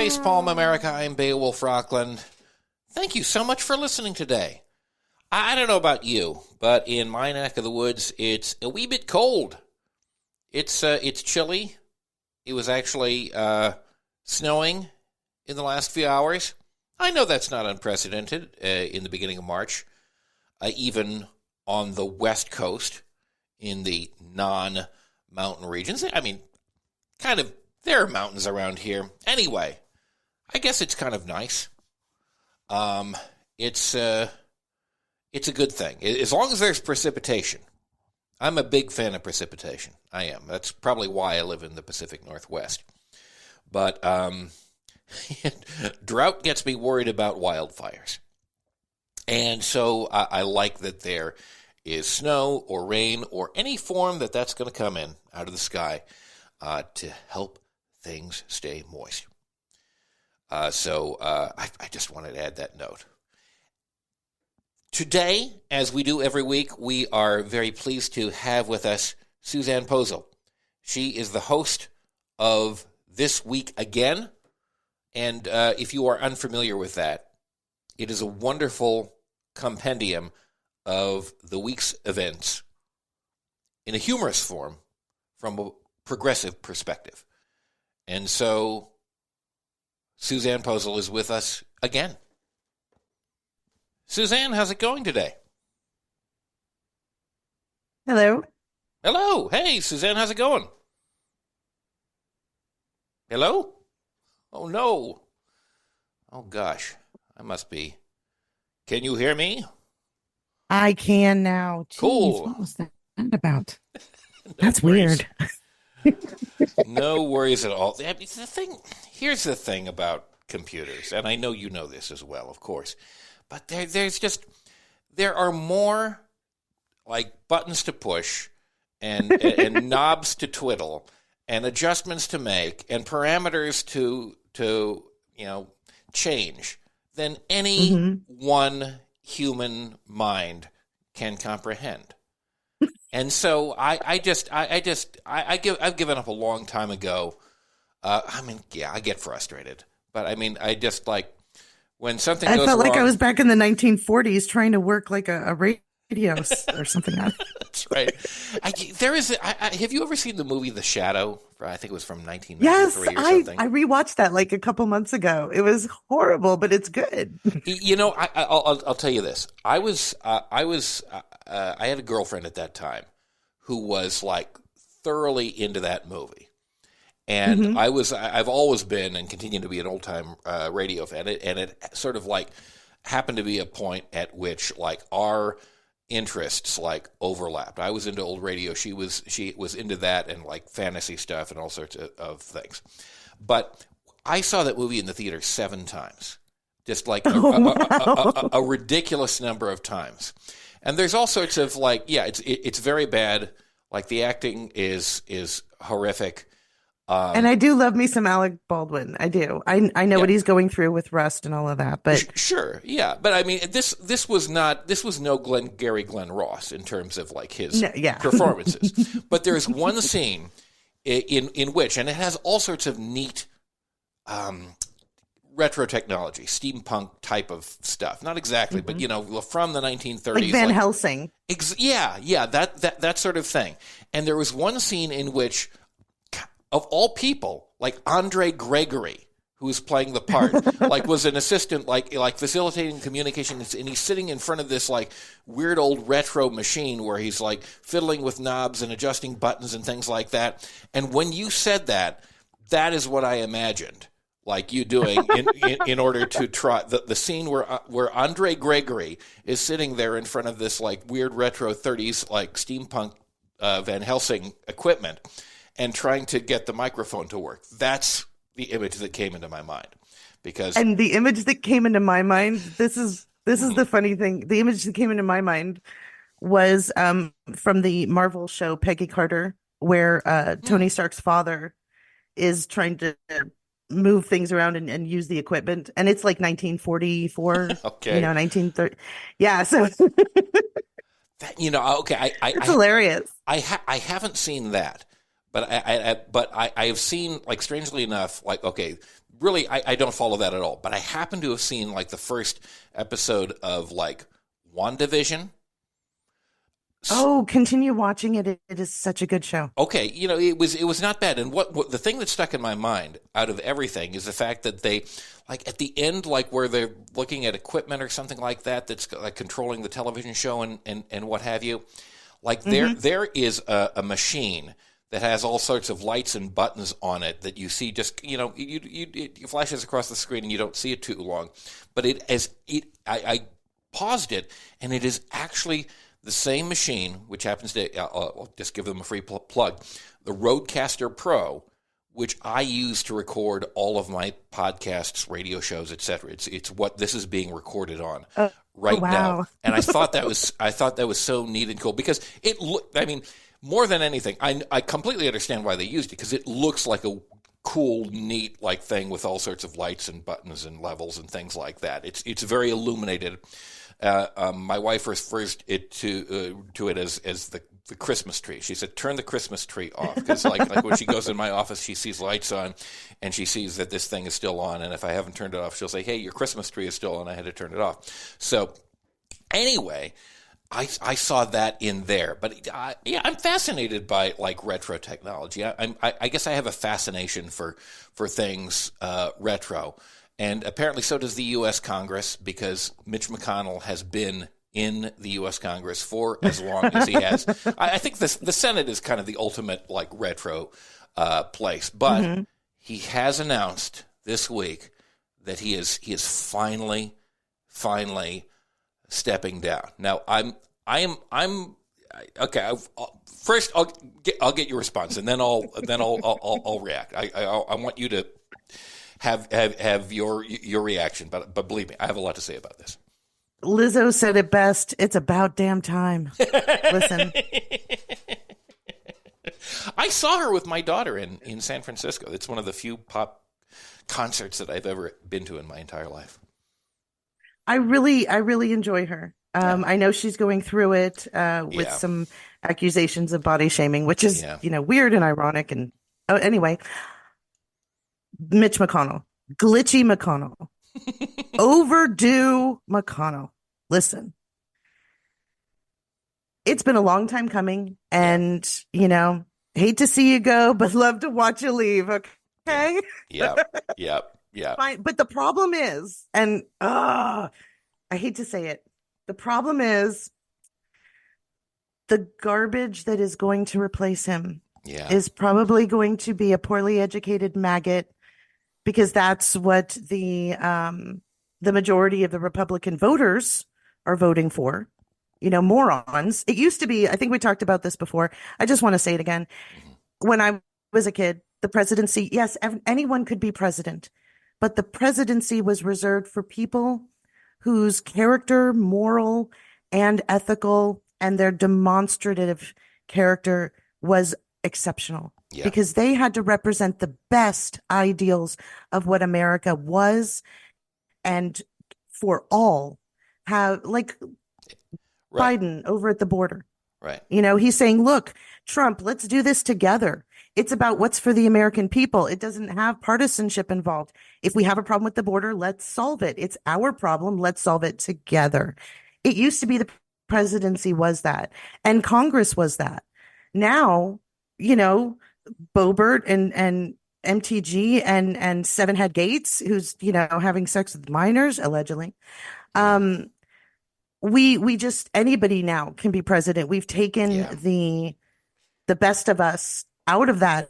Facepalm America, I'm Beowulf Rockland. Thank you so much for listening today. I don't know about you, but in my neck of the woods, it's a wee bit cold. It's chilly. It was actually snowing in the last few hours. I know that's not unprecedented in the beginning of March, even on the West Coast in the non-mountain regions. I mean, kind of, there are mountains around here. Anyway, I guess it's kind of nice. It's a good thing, as long as there's precipitation. I'm a big fan of precipitation. I am. That's probably why I live in the Pacific Northwest. But drought gets me worried about wildfires. And so I like that there is snow or rain or any form that's going to come in out of the sky to help things stay moist. So I just wanted to add that note. Today, as we do every week, we are very pleased to have with us Susanne Posel. She is the host of This Week Again, and if you are unfamiliar with that, it is a wonderful compendium of the week's events in a humorous form from a progressive perspective. And so Susanne Posel is with us again. Susanne, how's it going today? Hello. Hello. Hey, Susanne, how's it going? Hello? Oh, no. Oh, gosh. I must be. Can you hear me? I can now. Jeez, cool. What was that about? No That's worries. weird. No worries at all. Here's the thing about computers, and I know you know this as well, of course, but there are more like buttons to push and knobs to twiddle and adjustments to make and parameters to change than any one human mind can comprehend. And so I've given up a long time ago. I get frustrated, but I just like when something goes wrong. I felt like I was back in the 1940s trying to work like a radio or something. That's right. Have you ever seen the movie The Shadow? I think it was from 1993 yes, or something. I rewatched that like a couple months ago. It was horrible, but it's good. I'll tell you this. I had a girlfriend at that time who was like thoroughly into that movie. And I've always been and continue to be an old time radio fan. And it sort of like happened to be a point at which like our interests like overlapped. I was into old radio. She was into that and like fantasy stuff and all sorts of things. But I saw that movie in the theater 7 times, just like a ridiculous number of times. And there's all sorts of like, it's very bad. Like the acting is horrific. And I do love me some Alec Baldwin. I do. I know what he's going through with Rust and all of that. But sure, yeah. But I mean, this was no Gary Glenn Ross in terms of like his performances. But there's one scene in which, and it has all sorts of neat retro technology, steampunk type of stuff. Not exactly, but from the 1930s, like Van Helsing. That sort of thing. And there was one scene in which, of all people, like Andre Gregory, who was playing the part, like was an assistant, like facilitating communications, and he's sitting in front of this like weird old retro machine where he's like fiddling with knobs and adjusting buttons and things like that. And when you said that is what I imagined, like you doing in order to try the scene where Andre Gregory is sitting there in front of this like weird retro 30s like steampunk Van Helsing equipment and trying to get the microphone to work. That's the image that came into my mind. And the image that came into my mind, this is the funny thing. The image that came into my mind was from the Marvel show Peggy Carter, where Tony Stark's father is trying to move things around and use the equipment. And it's like 1944, okay. 1930. Yeah. So, okay. It's hilarious. I haven't seen that. But I have seen, like, strangely enough, like, okay, really, I don't follow that at all. But I happen to have seen like the first episode of like WandaVision. Oh, continue watching it. It is such a good show. Okay, it was not bad. And what the thing that stuck in my mind out of everything is the fact that they, like at the end, like where they're looking at equipment or something like that, that's like controlling the television show and what have you. Like there is a machine that has all sorts of lights and buttons on it that you see just, it flashes across the screen and you don't see it too long. But I paused it, and it is actually the same machine, which happens to, I'll just give them a free plug, the Rodecaster Pro, which I use to record all of my podcasts, radio shows, etc. It's what this is being recorded on right now, and I thought that was so neat and cool because it looked. I mean, more than anything, I completely understand why they used it because it looks like a cool, neat like thing with all sorts of lights and buttons and levels and things like that. It's very illuminated. My wife refers to it as the Christmas tree. She said, "Turn the Christmas tree off," because like when she goes in my office, she sees lights on, and she sees that this thing is still on. And if I haven't turned it off, she'll say, "Hey, your Christmas tree is still on. I had to turn it off." So anyway, I saw that in there. But yeah, I'm fascinated by like retro technology. I guess I have a fascination for things retro. And apparently so does the U.S. Congress, because Mitch McConnell has been in the U.S. Congress for as long as he has. I think the Senate is kind of the ultimate like retro place. But he has announced this week that he is finally stepping down. Now I'm okay. First, I'll get your response, and then I'll react. I want you to have your reaction, but believe me, I have a lot to say about this. Lizzo said it best. It's about damn time. Listen, I saw her with my daughter in San Francisco. It's one of the few pop concerts that I've ever been to in my entire life. I really enjoy her. I know she's going through it with some accusations of body shaming, which is weird and ironic. And anyway. Mitch McConnell, glitchy McConnell, overdue McConnell. Listen, it's been a long time coming, and hate to see you go, but love to watch you leave. Okay. Yeah. Fine, but the problem is, and I hate to say it, the problem is the garbage that is going to replace him is probably going to be a poorly educated maggot. Because that's what the majority of the Republican voters are voting for, morons. It used to be, I think we talked about this before. I just want to say it again. When I was a kid, the presidency, yes, anyone could be president, but the presidency was reserved for people whose character, moral, and ethical, and their demonstrative character was exceptional. Yeah. Because they had to represent the best ideals of what America was, and for all have like Biden over at the border. Right. He's saying, look, Trump, let's do this together. It's about what's for the American people. It doesn't have partisanship involved. If we have a problem with the border, let's solve it. It's our problem. Let's solve it together. It used to be the presidency was that, and Congress was that. Now, Boebert and MTG and Seven Head Gates, who's having sex with minors allegedly. We just, anybody now can be president. We've taken the best of us out of that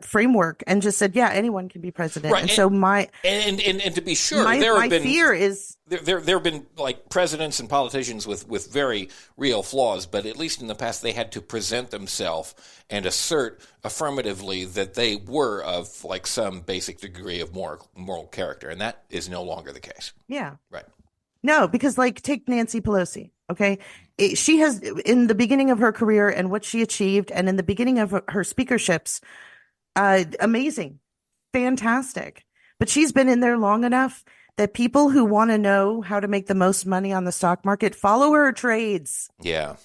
framework and just said, anyone can be president. Right. And so and to be sure, my fear is there have been like presidents and politicians with very real flaws, but at least in the past they had to present themselves and assert affirmatively that they were of like some basic degree of moral character, and that is no longer the case. Yeah. Right. No, because take Nancy Pelosi. Okay. She has, in the beginning of her career and what she achieved, and in the beginning of her speakerships, amazing, fantastic. But she's been in there long enough that people who want to know how to make the most money on the stock market follow her trades. Yeah.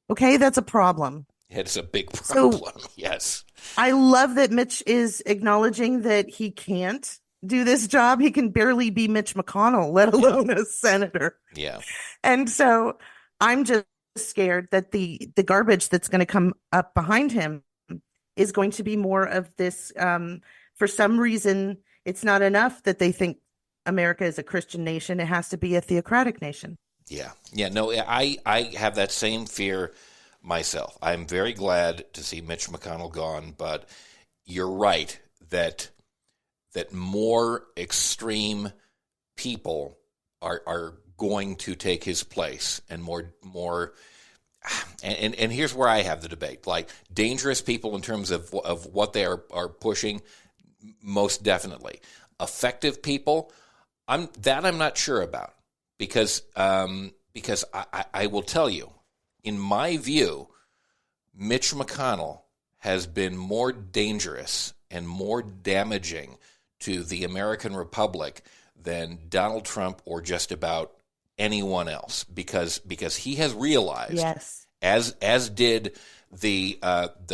Okay. That's a problem. It's a big problem. So, yes. I love that Mitch is acknowledging that he can't do this job. He can barely be Mitch McConnell, let Yeah. alone a senator. Yeah. And so I'm just scared that the garbage that's going to come up behind him is going to be more of this. For some reason, it's not enough that they think America is a Christian nation. It has to be a theocratic nation. Yeah. Yeah. No, I have that same fear myself. I'm very glad to see Mitch McConnell gone, but you're right that more extreme people are going to take his place, and more and here's where I have the debate. Like, dangerous people in terms of what they are pushing, most definitely. Effective people, I'm not sure about, because I will tell you, in my view, Mitch McConnell has been more dangerous and more damaging to the American Republic than Donald Trump or just about anyone else, because he has realized, Yes. as did the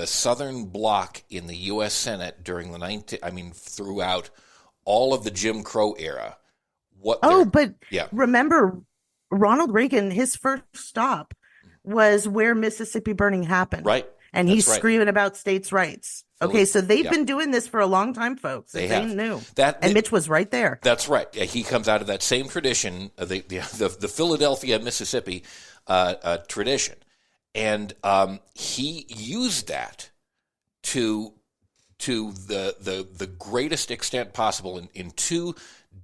Southern Bloc in the U.S. Senate during throughout all of the Jim Crow era. Remember, Ronald Reagan, his first stop was where Mississippi burning happened. Right. And That's he's right. screaming about states' rights. Okay, so they've been doing this for a long time, folks. They They have. knew. And Mitch was right there. That's right. He comes out of that same tradition, the Philadelphia, Mississippi tradition, and he used that to the greatest extent possible in two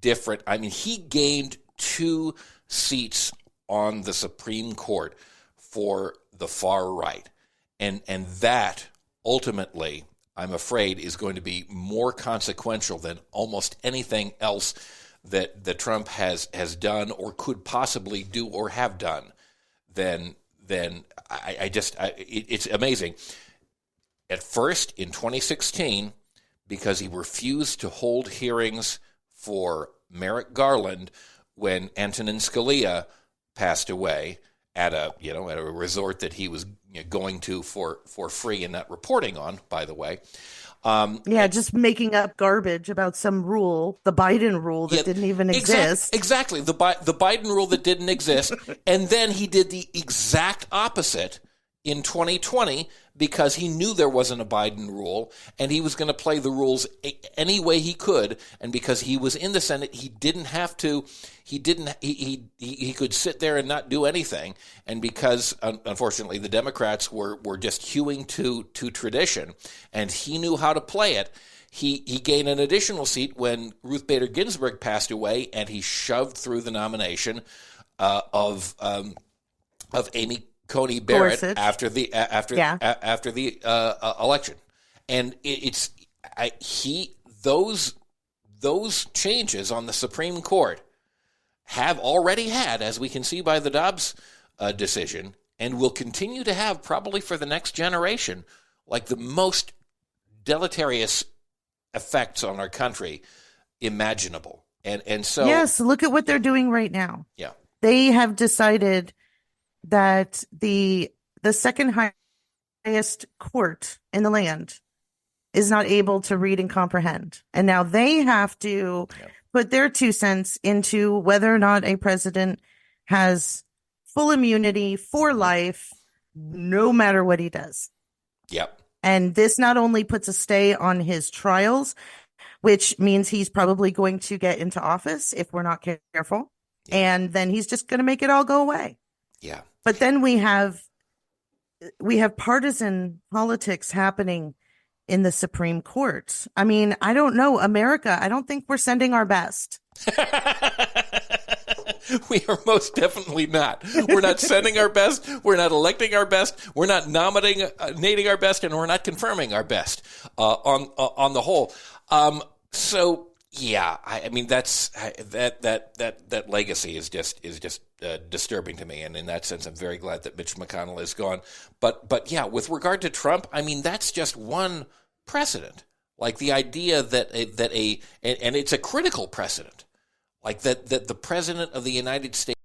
different. I mean, he gained 2 seats on the Supreme Court for the far right, and that ultimately, I'm afraid, is going to be more consequential than almost anything else that Trump has done or could possibly do or have done. It's amazing. At first, in 2016, because he refused to hold hearings for Merrick Garland when Antonin Scalia passed away at a resort that he was going to for free and not reporting on, by the way. Just making up garbage about some rule, the Biden rule that didn't even exist. Exactly, the Biden rule that didn't exist. And then he did the exact opposite in 2020 because he knew there wasn't a Biden rule, and he was going to play the rules any way he could. And because he was in the Senate, he didn't have to. He could sit there and not do anything. And because, unfortunately, the Democrats were just hewing to tradition, and he knew how to play it. He gained an additional seat when Ruth Bader Ginsburg passed away, and he shoved through the nomination of Amy Coney Barrett Gorsuch. after the election, and those changes on the Supreme Court have already had, as we can see by the Dobbs decision, and will continue to have probably for the next generation, like the most deleterious effects on our country imaginable. And so, yes, look at what they're doing right now. Yeah, they have decided that the second highest court in the land is not able to read and comprehend. And now they have to put their 2 cents into whether or not a president has full immunity for life, no matter what he does. Yep. And this not only puts a stay on his trials, which means he's probably going to get into office if we're not careful. Yeah. And then he's just going to make it all go away. Yeah. But then we have partisan politics happening in the Supreme Court. I mean, I don't know, America, I don't think we're sending our best. We are most definitely not. We're not sending our best. We're not electing our best. We're not nominating our best, and we're not confirming our best on the whole. So yeah, I mean that legacy is just disturbing to me, and in that sense, I'm very glad that Mitch McConnell is gone. But yeah, with regard to Trump, I mean that's just one precedent. Like the idea and it's a critical precedent, like that the president of the United States